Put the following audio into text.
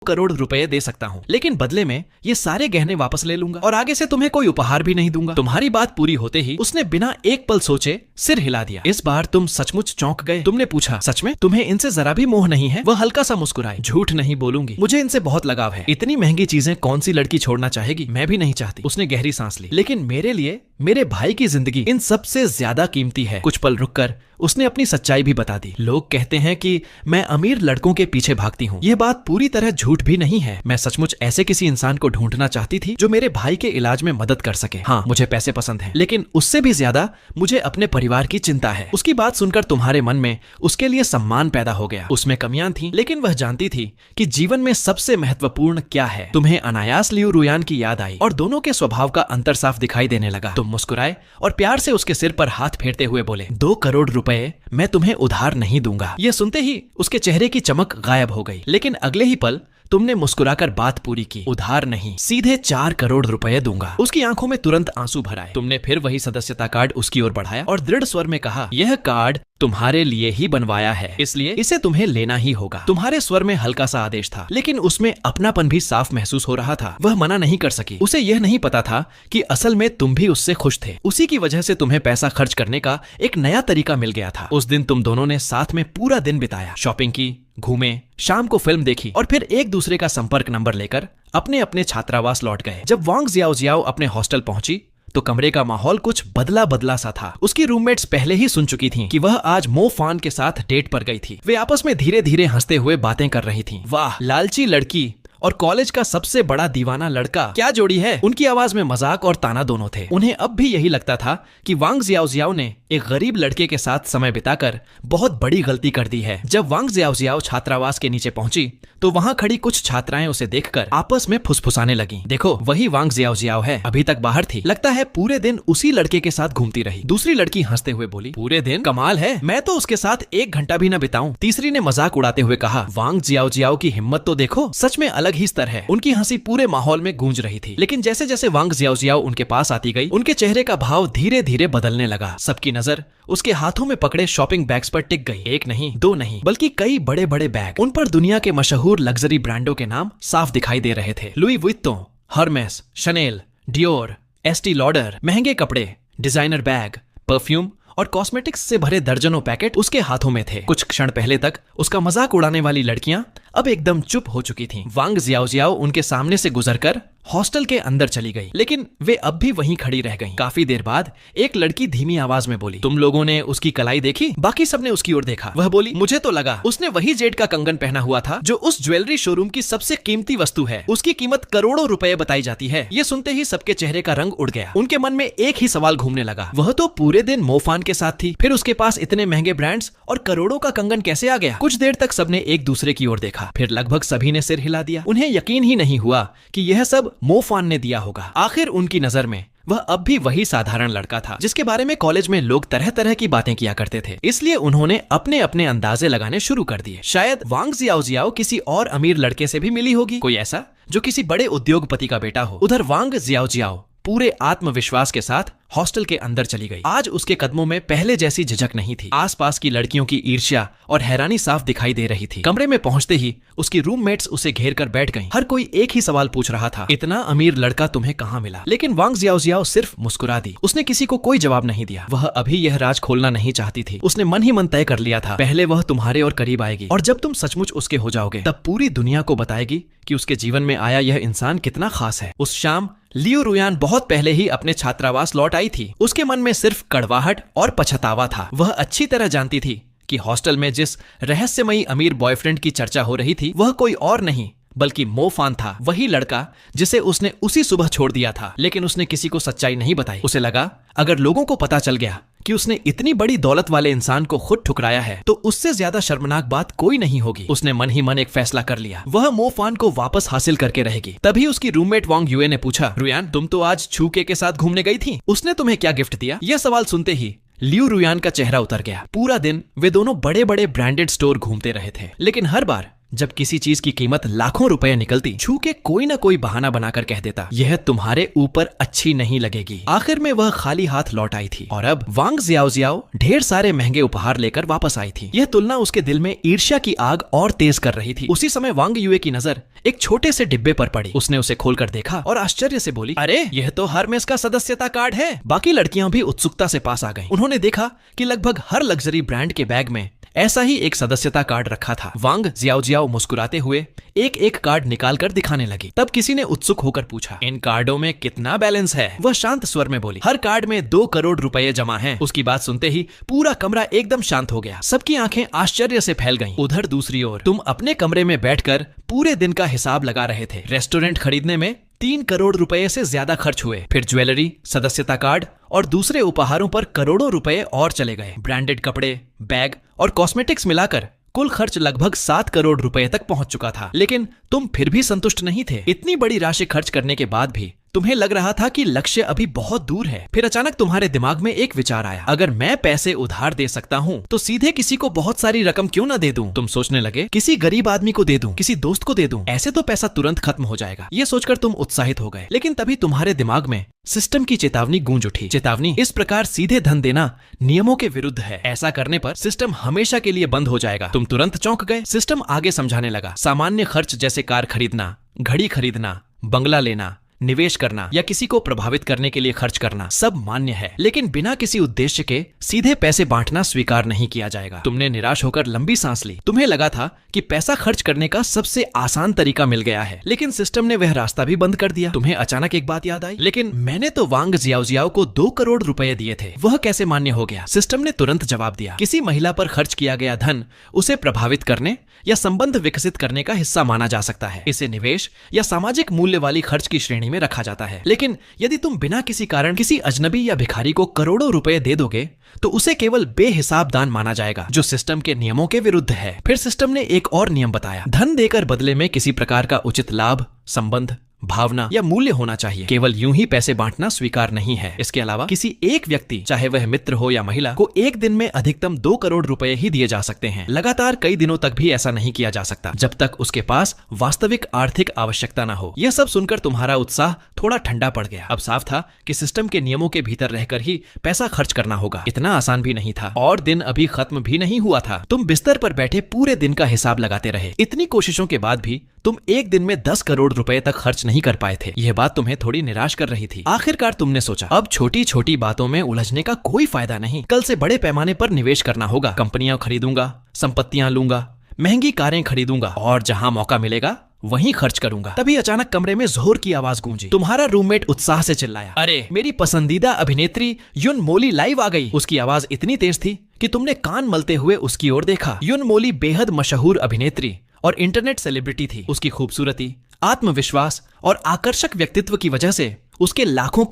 करोड़ रुपए दे सकता हूँ, लेकिन बदले में ये सारे गहने वापस ले लूंगा और आगे से तुम्हें कोई उपहार भी नहीं दूंगा। तुम्हारी बात पूरी होते ही उसने बिना एक पल सोचे सिर हिला दिया। इस बार तुम सचमुच चौंक गए। तुमने पूछा, सच में तुम्हें इनसे जरा भी मोह नहीं है? वह हल्का सा मुस्कुराई। झूठ नहीं बोलूंगी, मुझे इनसे बहुत लगाव है। इतनी महंगी चीजें कौन सी लड़की छोड़ना चाहेगी? मैं भी नहीं चाहती। उसने गहरी सांस ली। लेकिन मेरे लिए मेरे भाई की जिंदगी इन सबसे ज्यादा कीमती है। कुछ पल रुककर उसने अपनी सच्चाई भी बता दी। लोग कहते हैं कि मैं अमीर लड़कों के पीछे भागती हूँ। यह बात पूरी तरह झूठ भी नहीं है। मैं सचमुच ऐसे किसी इंसान को ढूंढना चाहती थी जो मेरे भाई के इलाज में मदद कर सके। हाँ, मुझे पैसे पसंद है, लेकिन उससे भी ज्यादा मुझे अपने परिवार की चिंता है। उसकी बात सुनकर तुम्हारे मन में उसके लिए सम्मान पैदा हो गया। उसमें कमियां थी, लेकिन वह जानती थी कि जीवन में सबसे महत्वपूर्ण क्या है। तुम्हें अनायास लियू रुयान की याद आई और दोनों के स्वभाव का अंतर साफ दिखाई देने लगा। तुम मुस्कुराए और प्यार से उसके सिर पर हाथ फेरते हुए बोले, 2 करोड़ रुपए मैं तुम्हें उधार नहीं दूंगा। यह सुनते ही उसके चेहरे की चमक गायब हो गई, लेकिन अगले ही पल तुमने मुस्कुराकर बात पूरी की। उधार नहीं, सीधे 4 करोड़ रुपए दूंगा। उसकी आंखों में तुरंत आंसू भर आए। तुमने फिर वही सदस्यता कार्ड उसकी ओर बढ़ाया और दृढ़ स्वर में कहा, यह कार्ड तुम्हारे लिए ही बनवाया है, इसलिए इसे तुम्हें लेना ही होगा। तुम्हारे स्वर में हल्का सा आदेश था, लेकिन उसमें अपनापन भी साफ महसूस हो रहा था। वह मना नहीं कर सकी। उसे यह नहीं पता था कि असल में तुम भी उससे खुश थे। उसी की वजह से तुम्हें पैसा खर्च करने का एक नया तरीका मिल गया था। उस दिन तुम दोनों ने साथ में पूरा दिन बिताया, शॉपिंग की, घूमे, शाम को फिल्म देखी और फिर एक दूसरे का संपर्क नंबर लेकर अपने अपने छात्रावास लौट गए। जब वांग जियाओ अपने हॉस्टल पहुंची तो कमरे का माहौल कुछ बदला बदला सा था। उसकी रूममेट्स पहले ही सुन चुकी थीं कि वह आज मो फान के साथ डेट पर गई थी। वे आपस में धीरे धीरे हंसते हुए बातें कर रही थीं। वाह, लालची लड़की और कॉलेज का सबसे बड़ा दीवाना लड़का, क्या जोड़ी है। उनकी आवाज में मजाक और ताना दोनों थे। उन्हें अब भी यही लगता था कि वांग जियाओ ने एक गरीब लड़के के साथ समय बिताकर बहुत बड़ी गलती कर दी है। जब वांग जियाओ छात्रावास के नीचे पहुंची तो वहां खड़ी कुछ छात्राएं उसे देखकर आपस में फुसफुसाने लगीं। देखो, वही वांग जियाओ है, अभी तक बाहर थी, लगता है पूरे दिन उसी लड़के के साथ घूमती रही। दूसरी लड़की हंसते हुए बोली, पूरे दिन? कमाल है, मैं तो उसके साथ 1 घंटा भी न बिताऊं। तीसरी ने मजाक उड़ाते हुए कहा, वांग जियाओ की हिम्मत तो देखो, सच में अलग ही स्तर है। उनकी हंसी पूरे माहौल में गूंज रही थी, लेकिन जैसे जैसे वांग जियाओ उनके पास आती गई, उनके चेहरे का भाव धीरे धीरे बदलने लगा। सबकी नजर उसके हाथों में पकड़े शॉपिंग बैग्स पर टिक गई। 1 नहीं, 2 नहीं, बल्कि कई बड़े बड़े बैग। उन पर दुनिया के मशहूर लग्जरी ब्रांडों के नाम साफ दिखाई दे रहे थे। Louis Vuitton, Hermes, Chanel, Dior, Estee Lauder. महंगे कपड़े, डिजाइनर बैग, परफ्यूम और कॉस्मेटिक्स से भरे दर्जनों पैकेट उसके हाथों में थे। कुछ क्षण पहले तक उसका मजाक उड़ाने वाली लड़कियां अब एकदम चुप हो चुकी थीं। वांग जियाओ उनके सामने से गुजरकर हॉस्टल के अंदर चली गई, लेकिन वे अब भी वहीं खड़ी रह गईं। काफी देर बाद एक लड़की धीमी आवाज में बोली, तुम लोगों ने उसकी कलाई देखी? बाकी सबने उसकी ओर देखा। वह बोली, मुझे तो लगा उसने वही जेड का कंगन पहना हुआ था जो उस ज्वेलरी शोरूम की सबसे कीमती वस्तु है। उसकी कीमत करोड़ों रुपए बताई जाती है। ये सुनते ही सबके चेहरे का रंग उड़ गया। उनके मन में एक ही सवाल घूमने लगा, वह तो पूरे दिन मोफान के साथ थी, फिर उसके पास इतने महंगे ब्रांड्स और करोड़ों का कंगन कैसे आ गया? कुछ देर तक सबने एक दूसरे की ओर देखा, फिर लगभग सभी ने सिर हिला दिया। उन्हें यकीन ही नहीं हुआ कि यह सब मोफान ने दिया होगा। आखिर उनकी नजर में वह अब भी वही साधारण लड़का था जिसके बारे में कॉलेज में लोग तरह तरह की बातें किया करते थे। इसलिए उन्होंने अपने अपने अंदाजे लगाने शुरू कर दिए। शायद वांग जियाओ किसी और अमीर लड़के से भी मिली होगी, कोई ऐसा जो किसी बड़े उद्योगपति का बेटा हो। उधर वांग जियाओ पूरे आत्मविश्वास के साथ हॉस्टल के अंदर चली गई। आज उसके कदमों में पहले जैसी झिझक नहीं थी। आसपास की लड़कियों की ईर्ष्या और हैरानी साफ दिखाई दे रही थी। कमरे में पहुंचते ही उसकी रूममेट्स उसे घेर कर बैठ गईं। हर कोई एक ही सवाल पूछ रहा था, इतना अमीर लड़का तुम्हें कहाँ मिला? लेकिन वांग जियाओ सिर्फ मुस्कुरा दी। उसने किसी को कोई जवाब नहीं दिया। वह अभी यह राज खोलना नहीं चाहती थी। उसने मन ही मन तय कर लिया था, पहले वह तुम्हारे और करीब आएगी और जब तुम सचमुच उसके हो जाओगे तब पूरी दुनिया को बताएगी कि उसके जीवन में आया यह इंसान कितना खास है। उस शाम लियू रुयान बहुत पहले ही अपने छात्रावास लौट आई थी। उसके मन में सिर्फ कड़वाहट और पछतावा था। वह अच्छी तरह जानती थी कि हॉस्टल में जिस रहस्यमयी अमीर बॉयफ्रेंड की चर्चा हो रही थी वह कोई और नहीं बल्कि मोफान था, वही लड़का जिसे उसने उसी सुबह छोड़ दिया था। लेकिन उसने किसी को सच्चाई नहीं बताई। उसे लगा अगर लोगों को पता चल गया कि उसने इतनी बड़ी दौलत वाले इंसान को खुद ठुकराया है तो उससे ज्यादा शर्मनाक बात कोई नहीं होगी। उसने मन ही मन एक फैसला कर लिया, वह मोफान को वापस हासिल करके रहेगी। तभी उसकी रूममेट वांग युए ने पूछा, रुयान तुम तो आज छूके के साथ घूमने गई थी, उसने तुम्हें क्या गिफ्ट दिया? यह सवाल सुनते ही लियू रुयान का चेहरा उतर गया। पूरा दिन वे दोनों बड़े बड़े ब्रांडेड स्टोर घूमते रहे थे, लेकिन हर बार जब किसी चीज की कीमत लाखों रुपए निकलती, छू के कोई ना कोई बहाना बनाकर कह देता, यह तुम्हारे ऊपर अच्छी नहीं लगेगी। आखिर में वह खाली हाथ लौट आई थी और अब वांग जियाओ ढेर सारे महंगे उपहार लेकर वापस आई थी। यह तुलना उसके दिल में ईर्ष्या की आग और तेज कर रही थी। उसी समय वांग युए की नजर एक छोटे से डिब्बे पर पड़ी। उसने उसे खोलकर देखा और आश्चर्य से बोली, अरे यह तो हरमेस का सदस्यता कार्ड है। बाकी लड़कियां भी उत्सुकता से पास आ गईं। उन्होंने देखा कि लगभग हर लग्जरी ब्रांड के बैग में ऐसा ही एक सदस्यता कार्ड रखा था। वांग जियाओ मुस्कुराते हुए एक एक कार्ड निकालकर दिखाने लगी। तब किसी ने उत्सुक होकर पूछा, इन कार्डों में कितना बैलेंस है? वह शांत स्वर में बोली, हर कार्ड में 2 करोड़ रुपए जमा हैं। उसकी बात सुनते ही पूरा कमरा एकदम शांत हो गया। सबकी आंखें आश्चर्य से फैल गईं। उधर दूसरी ओर तुम अपने कमरे में बैठकर पूरे दिन का हिसाब लगा रहे थे। रेस्टोरेंट खरीदने में 3 करोड़ रुपए से ज्यादा खर्च हुए। फिर ज्वेलरी, सदस्यता कार्ड और दूसरे उपहारों पर करोड़ों रुपए और चले गए। ब्रांडेड कपड़े, बैग और कॉस्मेटिक्स मिलाकर कुल खर्च लगभग 7 करोड़ रुपए तक पहुंच चुका था। लेकिन तुम फिर भी संतुष्ट नहीं थे। इतनी बड़ी राशि खर्च करने के बाद भी तुम्हें लग रहा था कि लक्ष्य अभी बहुत दूर है। फिर अचानक तुम्हारे दिमाग में एक विचार आया, अगर मैं पैसे उधार दे सकता हूँ तो सीधे किसी को बहुत सारी रकम क्यों ना दे दूं? तुम सोचने लगे, किसी गरीब आदमी को दे दूं, किसी दोस्त को दे दूं, ऐसे तो पैसा तुरंत खत्म हो जाएगा। ये सोचकर तुम उत्साहित हो गए। लेकिन तभी तुम्हारे दिमाग में सिस्टम की चेतावनी गूंज उठी। चेतावनी, इस प्रकार सीधे धन देना नियमों के विरुद्ध है। ऐसा करने पर सिस्टम हमेशा के लिए बंद हो जाएगा। तुम तुरंत चौंक गए। सिस्टम आगे समझाने लगा, सामान्य खर्च जैसे कार खरीदना, घड़ी खरीदना, बंगला लेना, निवेश करना या किसी को प्रभावित करने के लिए खर्च करना सब मान्य है, लेकिन बिना किसी उद्देश्य के सीधे पैसे बांटना स्वीकार नहीं किया जाएगा। तुमने निराश होकर लंबी सांस ली। तुम्हें लगा था कि पैसा खर्च करने का सबसे आसान तरीका मिल गया है, लेकिन सिस्टम ने वह रास्ता भी बंद कर दिया। तुम्हें अचानक एक बात याद आई, लेकिन मैंने तो वांग जियाओ को 2 करोड़ रुपए दिए थे, वह कैसे मान्य हो गया? सिस्टम ने तुरंत जवाब दिया, किसी महिला पर खर्च किया गया धन उसे प्रभावित करने या संबंध विकसित करने का हिस्सा माना जा सकता है। इसे निवेश या सामाजिक मूल्य वाली खर्च की श्रेणी में रखा जाता है। लेकिन यदि तुम बिना किसी कारण किसी अजनबी या भिखारी को करोड़ों रुपए दे दोगे तो उसे केवल बेहिसाब दान माना जाएगा, जो सिस्टम के नियमों के विरुद्ध है। फिर सिस्टम ने एक और नियम बताया, धन देकर बदले में किसी प्रकार का उचित लाभ, संबंध, भावना या मूल्य होना चाहिए। केवल यूं ही पैसे बांटना स्वीकार नहीं है। इसके अलावा किसी एक व्यक्ति, चाहे वह मित्र हो या महिला, को एक दिन में अधिकतम 2 करोड़ रुपए ही दिए जा सकते हैं। लगातार कई दिनों तक भी ऐसा नहीं किया जा सकता जब तक उसके पास वास्तविक आर्थिक आवश्यकता न हो। यह सब सुनकर तुम्हारा उत्साह थोड़ा ठंडा पड़ गया। अब साफ था कि सिस्टम के नियमों के भीतर रहकर ही पैसा खर्च करना होगा। इतना आसान भी नहीं था और दिन अभी खत्म भी नहीं हुआ था। तुम बिस्तर पर बैठे पूरे दिन का हिसाब लगाते रहे। इतनी कोशिशों के बाद भी तुम एक दिन में 10 करोड़ रुपए तक खर्च नहीं कर पाए थे। यह बात तुम्हें थोड़ी निराश कर रही थी। आखिरकार तुमने सोचा, अब छोटी छोटी बातों में उलझने का कोई फायदा नहीं। कल से बड़े पैमाने पर निवेश करना होगा। कंपनियां खरीदूंगा, संपत्तियां लूंगा, महंगी कारें खरीदूंगा और जहां मौका मिलेगा वहीं खर्च करूंगा। तभी अचानक कमरे में जोर की आवाज गूंजी। तुम्हारा रूममेट उत्साह से चिल्लाया, अरे मेरी पसंदीदा अभिनेत्री युन मोली लाइव आ गई। उसकी आवाज इतनी तेज थी कि तुमने कान मलते हुए उसकी ओर देखा। युन मोली बेहद मशहूर अभिनेत्री और इंटरनेट सेलिब्रिटी थी। उसकी खूबसूरती, आत्मविश्वास और आकर्षक व्यक्तित्व की वजह से उसके लाखों